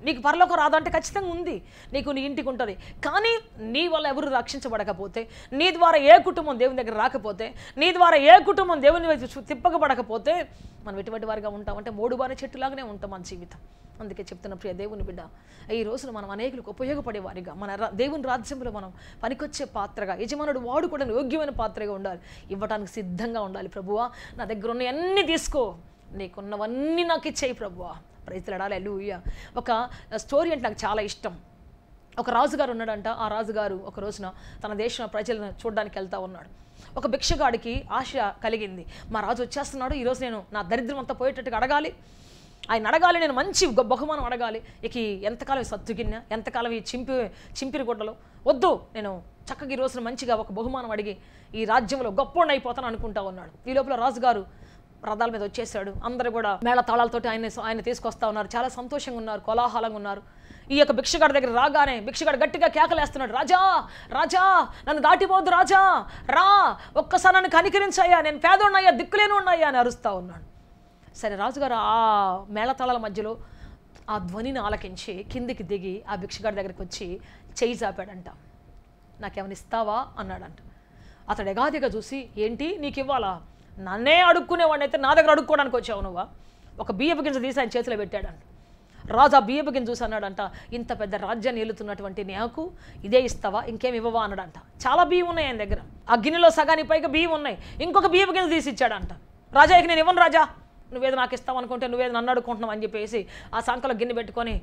నీకు పరలోకం రాదంటే ఖచ్చితంగా ఉంది, నీకు నీ ఇంటికి ఉంటుంది. కానీ నీ వల్ల ఎవరు రక్షించబడకపోతే, నీ ద్వారా ఏ కుటుంబం దేవుని దగ్గర రాకపోతే, నీ ద్వారా ఏ కుటుంబం దేవుని వైపు తిప్పకబడకపోతే మనం ఎటువంటి వారిగా ఉంటామంటే మోడుబారి చెట్టులాగానే ఉంటాం మన జీవితం. అందుకే చెప్తున్న ప్రియ దేవుని బిడ్డ, ఈ రోజున మనం అనేకులకు ఉపయోగపడే వారిగా, మన దేవుని రాజ్యంలో మనం పనికొచ్చే పాత్రగా, యజమానుడు వాడుకోవడానికి యోగ్యమైన పాత్రగా ఉండాలి. ఇవ్వడానికి సిద్ధంగా ఉండాలి. ప్రభువా, నా దగ్గర ఉన్న అన్నీ తీసుకో, నీకున్నవన్నీ నాకు ఇచ్చేయి ప్రభువా. ప్రైజ్లాడాలి. హల్లెలూయా. ఒక స్టోరీ అంటే నాకు చాలా ఇష్టం. ఒక రాజుగారు ఉన్నాడంట. ఆ రాజుగారు ఒక రోజున తన దేశం ప్రజలను చూడడానికి వెళ్తూ ఉన్నాడు. ఒక భిక్షగాడికి ఆశ కలిగింది, మా రాజు వచ్చేస్తున్నాడు, ఈరోజు నేను నా దరిద్రం అంతా పోయేటట్టుగా అడగాలి, ఆయన అడగాలి, నేను మంచి బహుమానం అడగాలి. ఇక ఎంతకాలం సత్తుగిన్న, ఎంతకాలం ఈ చింపిరి గుడ్డలు వద్దు, నేను చక్కగా ఈ రోజున మంచిగా ఒక బహుమానం అడిగి ఈ రాజ్యంలో గొప్పోడిని అయిపోతాను అనుకుంటా ఉన్నాడు. ఈ లోపల రాజుగారు రథాల మీద వచ్చేసాడు. అందరూ కూడా మేళ తాళాలతోటి ఆయన తీసుకొస్తా ఉన్నారు. చాలా సంతోషంగా ఉన్నారు, కోలాహలంగా ఉన్నారు. ఈ యొక్క భిక్షగాడి దగ్గర రాగానే భిక్షగాడు గట్టిగా కేకలేస్తున్నాడు, రాజా రాజా, నన్ను దాటిపోద్దు రాజా, రా, ఒక్కసారి నన్ను కనికరించయ్యా, నేను పేదోన్నయ్యా, దిక్కులేను ఉన్నాయా అని అరుస్తూ ఉన్నాడు. సరే, రాజుగారు ఆ మేళతాళాల మధ్యలో ఆ ధ్వనిని ఆలకించి కిందికి దిగి ఆ భిక్షగాడి దగ్గరికి వచ్చి చేయి చాపాడంట. నాకేమైనా ఇస్తావా అన్నాడంట. అతడు ఎగాదిగా చూసి, ఏంటి నీకు ఇవ్వాలా, నన్నే అడుక్కునేవాడిని అయితే నా దగ్గర అడుక్కోవడానికి వచ్చావు నువ్వా? ఒక బియ్యపు గింజ తీసి ఆయన చేతిలో పెట్టాడంట. రాజు ఆ బియ్యపు గింజ చూసి అన్నాడంట, ఇంత పెద్ద రాజ్యాన్ని ఏలుతున్నటువంటి నాకు ఇదే ఇస్తావా, ఇంకేం ఇవ్వవా అన్నాడంట. చాలా బియ్యం ఉన్నాయి ఆయన దగ్గర, ఆ గిన్నెలో సగానికి పైగా బియ్యం ఉన్నాయి. ఇంకొక బియ్యపు గింజ తీసి ఇచ్చాడంట. రాజా, ఇక నేను ఇవ్వను రాజా, నువ్వేదో నాకు ఇస్తావు అనుకుంటే నువ్వేదో నన్ను అడుక్కుంటున్నావు అని చెప్పేసి ఆ సంకలో గిన్నె పెట్టుకొని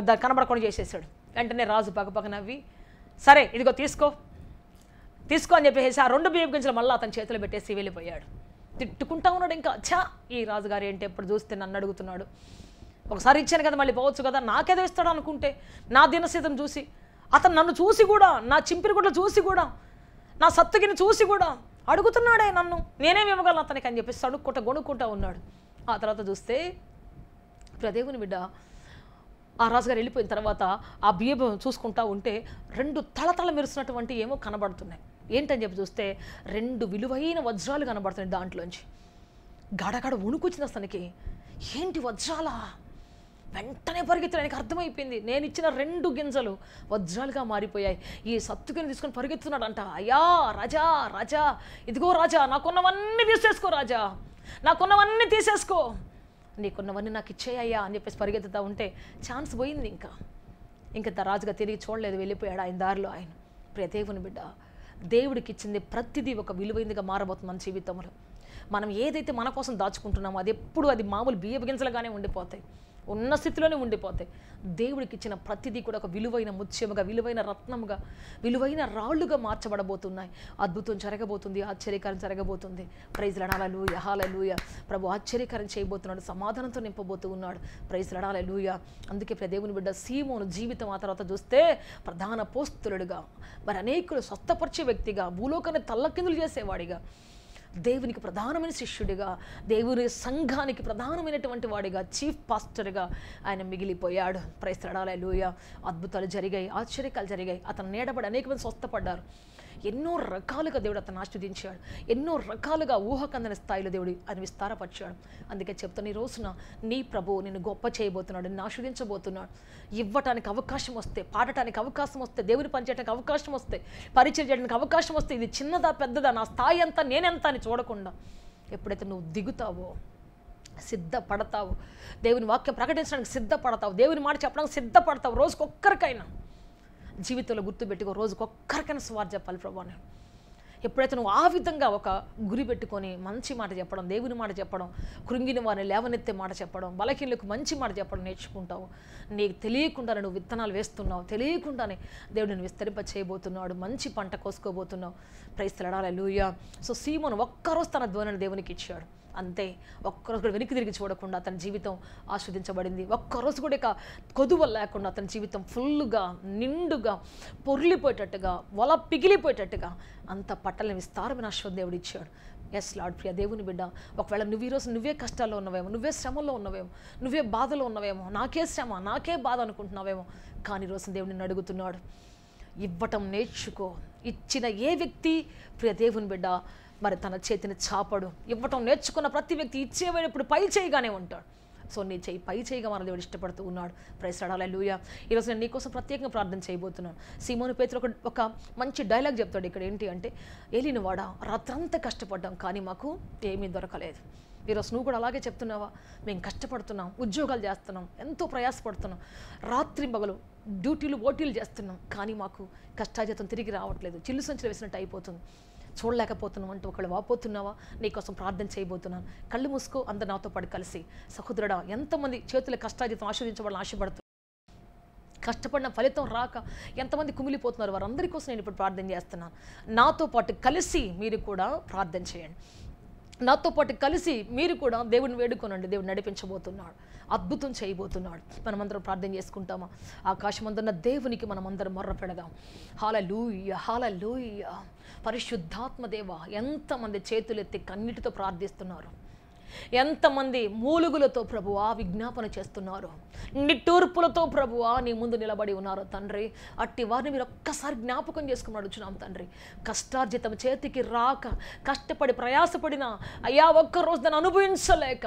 దాన్ని కనబడకుండా చేసేసాడు. వెంటనే రాజు పక్కపక్క నవ్వి, సరే ఇదిగో తీసుకో అని చెప్పేసి ఆ 2 బియ్యపు గింజలు మళ్ళీ అతని చేతిలో పెట్టేసి వెళ్ళిపోయాడు. తిట్టుకుంటా ఉన్నాడు. ఇంకా ఈ రాజుగారు ఏంటి ఎప్పుడు చూస్తే నన్ను అడుగుతున్నాడు, ఒకసారి ఇచ్చాను కదా మళ్ళీ పోవచ్చు కదా, నాకేదో ఇస్తాడు అనుకుంటే నా దినస్థితిని చూసి, అతను నన్ను చూసి కూడా, నా చింపిరి గుడ్లు చూసి కూడా, నా సత్తుగిని చూసి కూడా అడుగుతున్నాడే నన్ను, నేనేమి ఇవ్వగలను అతనికి అని చెప్పేసి గొణుక్కుంటా ఉన్నాడు. ఆ తర్వాత చూస్తే దేవుని బిడ్డ, ఆ రాజుగారు వెళ్ళిపోయిన తర్వాత ఆ బియ్యం చూసుకుంటా ఉంటే 2 తళతళ మెరుస్తున్నటువంటి ఏమో కనబడుతున్నాయి. ఏంటని చెప్పి చూస్తే 2 విలువైన వజ్రాలు కనబడుతున్నాయి. దాంట్లోంచి గడగడ వణుకొచ్చింది అతనికి. ఏంటి వజ్రాలా? వెంటనే పరిగెత్తడానికి అర్థమైపోయింది, నేను ఇచ్చిన 2 గింజలు వజ్రాలుగా మారిపోయాయి. ఈ సత్తుగిని తీసుకొని పరిగెత్తున్నాడంట. అయ్యా రాజా రాజా, ఇదిగో రాజా, నాకున్నవన్నీ తీసేసుకో రాజా, నాకున్నవన్నీ తీసేసుకో, నీకున్నవన్నీ నాకు ఇచ్చేయ్యా అని చెప్పేసి పరిగెత్తుతూ ఉంటే ఛాన్స్ పోయింది. ఇంకా రాజుగా తిరిగి చూడలేదు, వెళ్ళిపోయాడు ఆయన దారిలో ఆయన. ప్రియ దేవుని బిడ్డ, దేవుడికి ఇచ్చింది ప్రతిదీ ఒక విలువైనదిగా మారబోతుంది మన జీవితంలో. మనం ఏదైతే మన కోసం దాచుకుంటున్నామో అది ఎప్పుడు అది మామూలు బియ్యపు గింజలుగానే ఉండిపోతాయి, ఉన్న స్థితిలోనే ఉండిపోతాయి. దేవుడికి ఇచ్చిన ప్రతిదీ కూడా ఒక విలువైన ముత్యముగా, విలువైన రత్నముగా, విలువైన రాళ్ళుగా మార్చబడబోతున్నాయి. అద్భుతం జరగబోతుంది, ఆశ్చర్యకారం జరగబోతుంది. ప్రైజ్ లడాలూయా, హల్లెలూయా. ప్రభు ఆశ్చర్యకారం చేయబోతున్నాడు, సమాధానంతో నింపబోతూ ఉన్నాడు. ప్రైజ్ లడాలూయా. అందుకే దేవుని బిడ్డ సీమోను జీవితం ఆ తర్వాత చూస్తే ప్రధాన పోస్తులుడుగా, మరి అనేకులు స్వస్థపరిచే వ్యక్తిగా, భూలోకాన్ని తల్లకిందులు చేసేవాడిగా, దేవునికి ప్రధానమైన శిష్యుడిగా, దేవుని సంఘానికి ప్రధానమైనటువంటి వాడిగా, చీఫ్ పాస్టర్గా ఆయన మిగిలిపోయాడు. ప్రైజ్ హల్లెలూయా. అద్భుతాలు జరిగాయి, ఆశ్చర్యకాలు జరిగాయి. అతను నీడబడి అనేక మంది స్వస్థపడ్డారు. ఎన్నో రకాలుగా దేవుడు అతను ఆశీర్వదించాడు. ఎన్నో రకాలుగా ఊహకందని స్థాయిలో దేవుడు ఆయన విస్తారపరిచాడు. అందుకే చెప్తాను, ఈ రోజున నీ ప్రభువు నిన్ను గొప్ప చేయబోతున్నాడు, నిన్ను ఆశీర్వదించబోతున్నాడు. ఇవ్వటానికి అవకాశం వస్తే, పాడటానికి అవకాశం వస్తే, దేవుని పని చేయడానికి అవకాశం వస్తే, పరిచయం చేయడానికి అవకాశం వస్తే, ఇది చిన్నదా పెద్దదా, నా స్థాయి ఎంత నేనెంత అని చూడకుండా ఎప్పుడైతే నువ్వు దిగుతావో, సిద్ధపడతావు, దేవుని వాక్యం ప్రకటించడానికి సిద్ధపడతావు, దేవుని మాట చెప్పడానికి సిద్ధపడతావు, రోజుకొక్కరికైనా జీవితంలో గుర్తుపెట్టుకో, రోజుకొక్కరికైనా సువార్త చెప్పాలి ప్రభు అని. ఎప్పుడైతే నువ్వు ఆ విధంగా ఒక గురి పెట్టుకొని మంచి మాట చెప్పడం, దేవుని మాట చెప్పడం, కృంగిన వారిని లేవనెత్తే మాట చెప్పడం, బలహీనులకు మంచి మాట చెప్పడం నేర్చుకుంటావు. నీకు తెలియకుండానే నువ్వు విత్తనాలు వేస్తున్నావు, తెలియకుండానే దేవుడు నిన్ను విస్తరింప చేయబోతున్నాడు, మంచి పంట కోసుకోబోతున్నావు. ప్రైజ్ హల్లెలూయా. సో సీమోను ఒక్కరోజు తన ధ్వనిని దేవునికి ఇచ్చాడు, అంతే. ఒక్కరోజు కూడా వెనక్కి తిరిగి చూడకుండా అతని జీవితం ఆస్వాదించబడింది. ఒక్కరోజు కూడా ఇక కొదువ లేకుండా అతని జీవితం ఫుల్గా, నిండుగా, పొర్లిపోయేటట్టుగా, వల పిగిలిపోయేటట్టుగా అంత పట్టలని విస్తారమైన ఆశీర్వాదం దేవుడు ఇచ్చాడు. Yes lord. ప్రియ దేవుని బిడ్డ, ఒకవేళ నువ్వు ఈరోజు నువ్వే కష్టాల్లో ఉన్నవేమో, నువ్వే శ్రమలో ఉన్నవేమో, నువ్వే బాధలో ఉన్నవేమో, నాకే శ్రమ, నాకే బాధ అనుకుంటున్నావేమో, కానీ ఈరోజు దేవుడు నిన్ను అడుగుతున్నాడు, ఇవ్వటం నేర్చుకో. ఇచ్చిన ఏ వ్యక్తి ప్రియ దేవుని బిడ్డ మరి తన చేతిని చాపడు. ఇవ్వటం నేర్చుకున్న ప్రతి వ్యక్తి ఇచ్చేవాడు పై చేయగానే ఉంటాడు. సో నీ చేయి పై చేయిగా మన దేవుడు ఇష్టపడుతూ ఉన్నాడు. ప్రైజ్ లార్డ్, హల్లెలూయా. ఈరోజు నేను నీకోసం ప్రత్యేకంగా ప్రార్థన చేయబోతున్నాను. సీమోను పేతురు ఒక మంచి డైలాగ్ చెప్తాడు ఇక్కడ. ఏంటి అంటే, ఏలిన వాడా, రాత్రంతా కష్టపడ్డాం కానీ మాకు ఏమీ దొరకలేదు. ఈరోజు నువ్వు కూడా అలాగే చెప్తున్నావా? మేము కష్టపడుతున్నాం, ఉద్యోగాలు చేస్తున్నాం, ఎంతో ప్రయాసపడుతున్నాం, రాత్రి పగలు డ్యూటీలు ఓటీలు చేస్తున్నాం, కానీ మాకు కష్టాజీతం తిరిగి రావట్లేదు, చిల్లు సంచులు వేసినట్టు అయిపోతుంది, చూడలేకపోతున్నాం అంటూ ఒకళ్ళు వాపోతున్నావా? నీకోసం ప్రార్థన చేయబోతున్నాను. కళ్ళు మూసుకో, అందరు నాతో పాటు కలిసి. సహోదరుడా, ఎంతమంది చేతుల కష్టాజీతం ఆస్వాదించవాళ్ళని ఆశపడుతున్నారు, కష్టపడిన ఫలితం రాక ఎంతమంది కుమిలిపోతున్నారు, వారందరి కోసం నేను ఇప్పుడు ప్రార్థన చేస్తున్నాను. నాతో పాటు కలిసి మీరు కూడా ప్రార్థన చేయండి. నాతో పాటు కలిసి మీరు కూడా దేవుని వేడుకోనండి. దేవుడు నడిపించబోతున్నాడు, అద్భుతం చేయబోతున్నాడు. మనమందరం ప్రార్థన చేసుకుంటామా? ఆకాశమందున్న దేవునికి మనమందరం మొర్ర పెడదాం. హల్లెలూయా, హల్లెలూయా. పరిశుద్ధాత్మ దేవ, ఎంతమంది చేతులెత్తి కన్నీటితో ప్రార్థిస్తున్నారు, ఎంతమంది మూలుగులతో ప్రభువా విజ్ఞాపన చేస్తున్నారు, నిట్టూర్పులతో ప్రభువా నీ ముందు నిలబడి ఉన్నారు తండ్రి. అట్టి వారిని మీరు ఒక్కసారి జ్ఞాపకం చేసుకుని అడుగుచున్నాం తండ్రి. కష్టార్జితం చేతికి రాక కష్టపడి ప్రయాసపడిన అయ్యా, ఒక్కరోజు దాన్ని అనుభవించలేక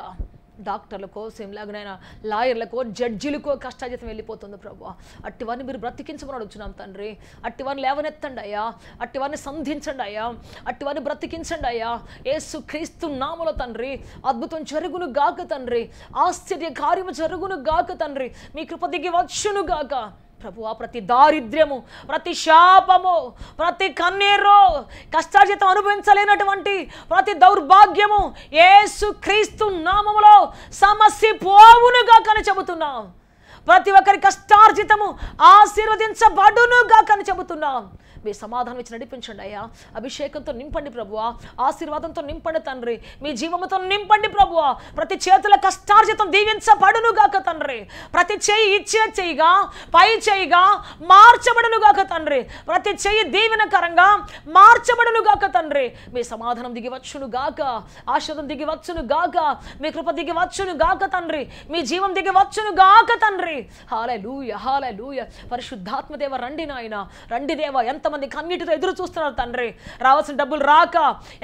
డాక్టర్లకో, సిమ్లాగనైనా లాయర్లకో, జడ్జిలకో కష్టాజీతం వెళ్ళిపోతుంది ప్రభు. అట్టివారిని మీరు బ్రతికించమని అడుగుతున్నాం తండ్రి. అట్టివారిని లేవనెత్తండి అయ్యా, అట్టివారిని సంధించండి అయ్యా, అట్టివారిని బ్రతికించండి అయ్యా. యేసు క్రీస్తు నామములో తండ్రి అద్భుతం జరుగును గాక తండ్రి, ఆశ్చర్య కార్యము జరుగును గాక తండ్రి, మీ కృప దిగి వచ్చును గాక ప్రభువా. ప్రతి దారిద్ర్యము, ప్రతి శాపము, ప్రతి కన్నీరు, కష్టార్జితం అనుభవించలేనటువంటి ప్రతి దౌర్భాగ్యము యేసు క్రీస్తు నామములో సమస్య పోవునుగా కని చెబుతున్నాం. ప్రతి ఒక్కరి కష్టార్జితము ఆశీర్వదించబడునుగా కని చెబుతున్నాం. మీ సమాధానం ఇచ్చి నడిపించండి అయ్యా. అభిషేకంతో నింపండి ప్రభువా, ఆశీర్వాదంతో నింపండి తండ్రి, మీ జీవముతో నింపండి ప్రభువా. ప్రతి చేతుల కష్టార్జితం దీవించబడునుగాక తండ్రి. ప్రతి చెయ్యి ఇచ్చే చెయ్యిగా, పై చెయ్యిగా మార్చబడునుగాక తండ్రి. ప్రతి చెయ్యి దీవెనకరంగా మార్చబడునుగాక తండ్రి. మీ సమాధానం దిగివచ్చును గాక, ఆశీర్వాదం దిగివచ్చును గాక, మీ కృప దిగివచ్చును గాక తండ్రి, మీ జీవం దిగివచ్చును గాక తండ్రి. హల్లెలూయా, హల్లెలూయా. పరిశుద్ధాత్మ దేవ రండి నాయన, రండి దేవ. ఎంతమంది కన్నీటితో ఎదురు చూస్తున్నారు తండ్రి, రావాల్సిన డబ్బులు రాక,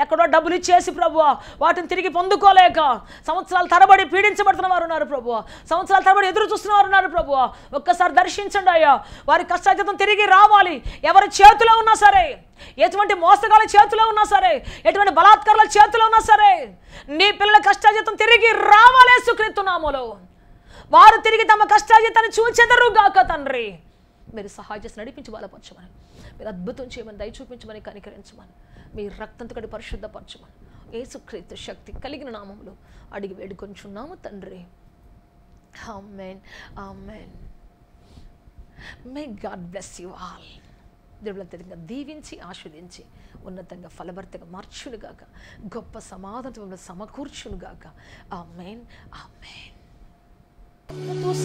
ఎక్కడో డబ్బులు ఇచ్చేసి ప్రభువా వాటిని తిరిగి పొందుకోలేక సంవత్సరాల తరబడి పీడించబడుతున్న వారు ఉన్నారు ప్రభువా, సంవత్సరాల తరబడి ఎదురు చూస్తున్న వారు ఉన్నారు ప్రభువా. ఒక్కసారి దర్శించండి అయ్యా. వారి కష్టార్జితం తిరిగి రావాలి. ఎవరి చేతిలో ఉన్నా సరే, ఎటువంటి మోసగాల చేతిలో ఉన్నా సరే, ఎటువంటి బలాత్కారాల చేతిలో ఉన్నా సరే, నీ పిల్లల కష్టార్జితం తిరిగి రావాలి యేసుక్రీస్తు నామములో. వారు తిరిగి తమ కష్టార్జితాన్ని చూచెదరుగాక తండ్రి. మీరు సహాయం చేసి నడిపించి బలపరచమని, మీరు అద్భుతం చేయమని, దయ చూపించమని, కనికరించమని, మీ రక్తంతో కడి పరిశుద్ధపరచమని యేసుక్రీస్తు శక్తి కలిగిన నామములో అడిగి వేడుకొంచున్నాము తండ్రి. Amen, amen. May God bless you all. దేవుడు అత్యధికంగా దీవించి ఆశీర్వదించి ఉన్నతంగా ఫలభర్తగా మార్చునుగాక, గొప్ప సమాధానంతో సమకూర్చునుగాక. ఆమేన్, ఆమేన్.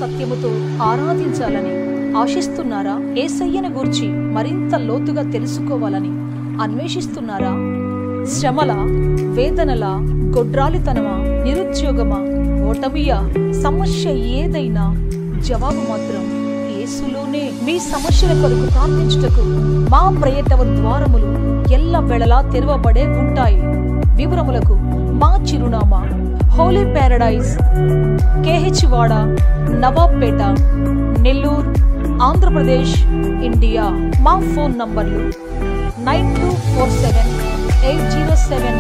సత్యముతో ఆరాధించాలని ఆశిస్తున్నారా? యేసయ్యను గూర్చి మరింత లోతుగా తెలుసుకోవాలని అన్వేషిస్తున్నారా? శ్రమల, వేదనల, గొడ్రాలితనమా, నిరుద్యోగమా, ఓటమియా, సమస్య ఏదైనా జవాబు మాత్రం యేసులోనే. మీ సమస్యల కొరకు ప్రార్థించుటకు మా ప్రేయటవ ద్వారములు ఎల్ల వేళలా తెరవబడే ఉంటాయి. వివరములకు మా చిరునామా హోలీ ప్యారడైజ్, కేహెచ్ వాడ, నవాబ్పేట, నెల్లూరు, ఆంధ్రప్రదేశ్, ఇండియా. మా ఫోన్ నంబర్లు 9247 807